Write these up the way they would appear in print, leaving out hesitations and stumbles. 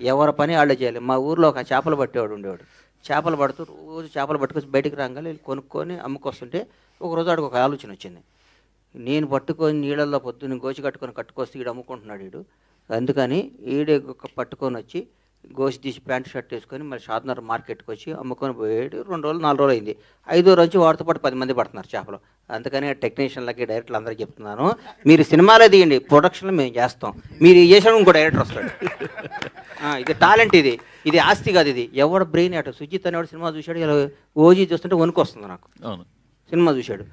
ఎవరి పని వాళ్ళే చేయాలి. మా ఊర్లో ఒక చేపలు పట్టేవాడు ఉండేవాడు. చేపలు పడుతూ రోజు చేపలు పట్టుకొచ్చి బయటికి రాగానే కొనుక్కొని అమ్ముకొస్తుంటే ఒకరోజు ఆడికి ఒక ఆలోచన వచ్చింది. నేను పట్టుకొని నీళ్ళల్లో పొద్దున్న గోచి కట్టుకొస్తే ఈడు అమ్ముకుంటున్నాడు వీడు, అందుకని ఈడే పట్టుకొని వచ్చి గోసి తీసి ప్యాంటు షర్ట్ వేసుకొని మళ్ళీ షాద్నగర్ మార్కెట్కి వచ్చి అమ్ముకొని పోయాడు. 2 రోజులు 4 రోజులు అయింది. 5వ రోజు వాడితో పాటు 10 మంది పడుతున్నారు చేపలు. అందుకని టెక్నీషియన్లకి డైరెక్టర్లు అందరికీ చెప్తున్నాను, మీరు సినిమాలే తీయండి, ప్రొడక్షన్లో మేము చేస్తాం, మీరు చేసాడు ఇంకో డైరెక్టర్ వస్తాడు. ఇది టాలెంట్, ఇది ఆస్తి కాదు, ఇది ఎవడ బ్రెయిన్ అటు. సుజిత్ అనేవాడు సినిమా చూశాడు, ఇలా ఓజీ చూస్తుంటే వణుకు వస్తుంది నాకు. సినిమా చూశాడు,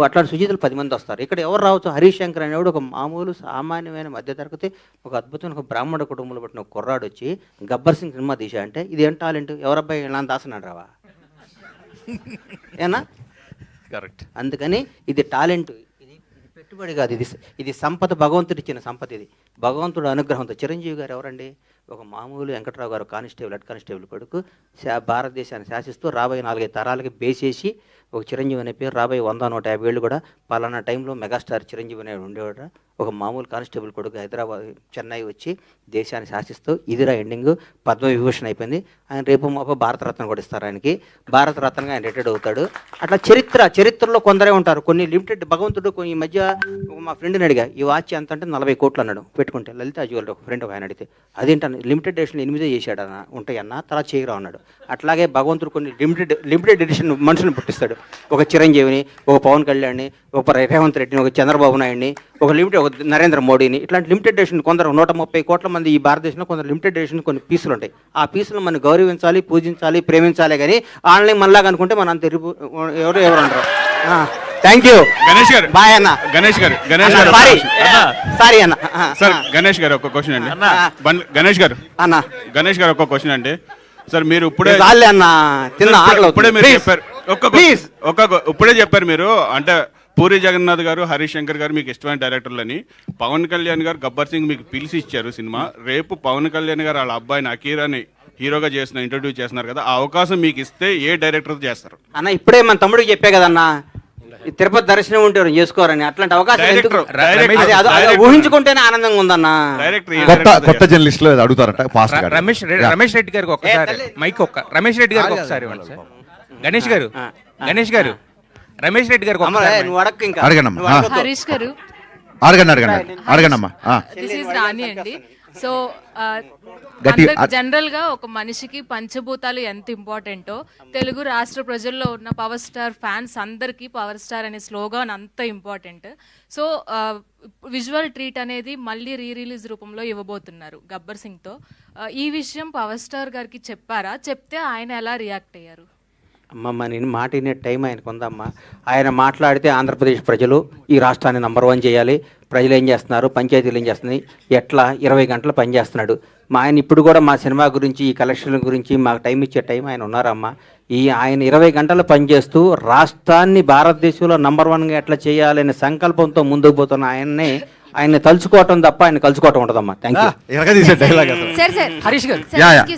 అట్లాంటి సుజితులు 10 మంది వస్తారు. ఇక్కడ ఎవరు రావచ్చు? హరీష్ శంకర్ అనేవాడు ఒక మామూలు సామాన్యమైన మధ్యతరగతి ఒక అద్భుతమైన ఒక బ్రాహ్మణ కుటుంబంలో పట్టిన ఒక కుర్రాడు వచ్చి గబ్బర్ సింగ్ సినిమా తీసా అంటే ఇది ఏం టాలెంట్? ఎవరబ్బాయి ఇలా దాసనాడు రావా ఏనా? కరెక్ట్. అందుకని ఇది టాలెంట్, ఇది పెట్టుబడి కాదు, ఇది సంపద, భగవంతుడు ఇచ్చిన సంపద, ఇది భగవంతుడు అనుగ్రహంతో. చిరంజీవి గారు ఎవరండి? ఒక మామూలు వెంకట్రావు గారు కానిస్టేబుల్, హెడ్ కానిస్టేబుల్ కొడుకు, భారతదేశాన్ని శాసిస్తూ రాబోయే 4-5 తరాలకి బేసేసి ఒక చిరంజీవి అనే పేరు రాబోయే 100-150 ఏళ్ళు కూడా పలానా టైంలో మెగాస్టార్ చిరంజీవి అనే ఉండేవాడు. ఒక మామూలు కానిస్టేబుల్ కొడుకు హైదరాబాద్ చెన్నై వచ్చి దేశాన్ని శాసిస్తూ ఇదిరా ఎండింగ్ పద్మవిభూషణ్ అయిపోయింది. ఆయన రేపు మాప భారతరత్న కూడా ఇస్తారు ఆయనకి, భారతరత్నగా ఆయన రిటైర్డ్ అవుతాడు. అట్లా చరిత్రలో కొందరే ఉంటారు. కొన్ని లిమిటెడ్ భగవంతుడు. ఈ మధ్య మా ఫ్రెండ్ని అడిగా, ఈ వాచ్ ఎంత అంటే 40 కోట్లు అన్నాడు పెట్టుకుంటే. లలిత జ్యువెలరీ ఒక ఫ్రెండ్ ఒక ఆయన అడిగితే అదేంటన్న, లిమిటెడ్ ఎడిషన్ 8 చేశాడు అన్న, ఉంటాయన్న, తర్వాత చేయరా అన్నాడు. అట్లాగే భగవంతుడు కొన్ని లిమిటెడ్ ఎడిషన్ మనుషులను పుట్టిస్తాడు. ఒక చిరంజీవిని, ఒక పవన్ కళ్యాణ్ని, ఒక రేవంత్ రెడ్డిని, ఒక చంద్రబాబు నాయుడిని, ఒక నరేంద్ర మోడీని, ఇట్లాంటి లిమిటెడ్ ఎడిషన్ కొందరు 130 కోట్ల మంది ఈ భారతదేశంలో కొందరు లిమిటెడ్ ఎడిషన్ కొన్ని పీసులు ఉంటాయి. ఆ పీసులు మనం గౌరవించాలి, పూజించాలి, ప్రేమించాలి. కానీ ఆన్లైన్ మనలాగా అనుకుంటే మన అంత ఎవరు అంటారు. థ్యాంక్ యూ గణేష్ గారు. బాయ్ అన్న. గణేష్ గారు సారీ అన్న. సార్ గణేష్ గారు ఒక క్వశ్చన్ అండి. గణేష్ గారు ఒక క్వశ్చన్ అండి. సార్ మీరు ఇప్పుడే చెప్పారు మీరు అంటే పూరి జగన్నాథ్ గారు, హరీష్ శంకర్ గారు మీకు ఇష్టమైన డైరెక్టర్లని. పవన్ కళ్యాణ్ గారు గబ్బర్ సింగ్ మీకు పిలిచి ఇచ్చారు సినిమా. రేపు పవన్ కళ్యాణ్ గారు వాళ్ళ అబ్బాయిని అకీరాని హీరోగా ఇంట్రొడ్యూస్ చేస్తున్నారు కదా, ఆ అవకాశం మీకు ఇస్తే ఏ డైరెక్టర్ చేస్తారు అన్న? ఇప్పుడే మన తమ్ముడికి చెప్పే కదన్నా, తిరుపతి దర్శనం ఉంటే జేసుకోరని. అట్లాంటి అవకాశం ఊహించుకుంటేనే ఆనందంగా ఉందన్న. కొత్త జర్నలిస్ట్ లో అడుగుతారట. రమేష్ రెడ్డి గారికి ఒకసారి మైక్ రమేష్ రెడ్డి గారికి ఒకసారి గణేష్ గారు రమేష్ రెడ్డి గారికి హరీష్ గారు అడగండమ్మా. దిస్ ఈజ్ రాణి అండి. సో జనరల్ గా ఒక మనిషికి పంచభూతాలు ఎంత ఇంపార్టెంటో తెలుగు రాష్ట్ర ప్రజల్లో ఉన్న పవర్ స్టార్ ఫ్యాన్స్ అందరికీ పవర్ స్టార్ అనే స్లోగాన్ అంత ఇంపార్టెంట్. సో విజువల్ ట్రీట్ అనేది మళ్ళీ రిలీజ్ రూపంలో ఇవ్వబోతున్నారు గబ్బర్ సింగ్ తో. ఈ విషయం పవర్ స్టార్ గారికి చెప్పారా? చెప్తే ఆయన ఎలా రియాక్ట్ అయ్యారు? అమ్మమ్మ, నేను మాట వినే టైం ఆయనకు ఉందమ్మా. ఆయన మాట్లాడితే ఆంధ్రప్రదేశ్ ప్రజలు ఈ రాష్ట్రాన్ని నంబర్ 1 చేయాలి. ప్రజలు ఏం చేస్తున్నారు, పంచాయతీలు ఏం చేస్తున్నాయి, ఎట్లా 20 గంటలు పనిచేస్తున్నాడు. ఆయన ఇప్పుడు కూడా మా సినిమా గురించి, ఈ కలెక్షన్ల గురించి మాకు టైం ఇచ్చే టైం ఆయన ఉన్నారమ్మా. ఆయన 20 గంటలు పనిచేస్తూ రాష్ట్రాన్ని భారతదేశంలో నంబర్ 1గా ఎట్లా చేయాలనే సంకల్పంతో ముందుకు పోతున్న ఆయన తలుచుకోవటం తప్ప ఆయన కలుసుకోవటం ఉండదమ్మా. Thank you. హరీష్ గారు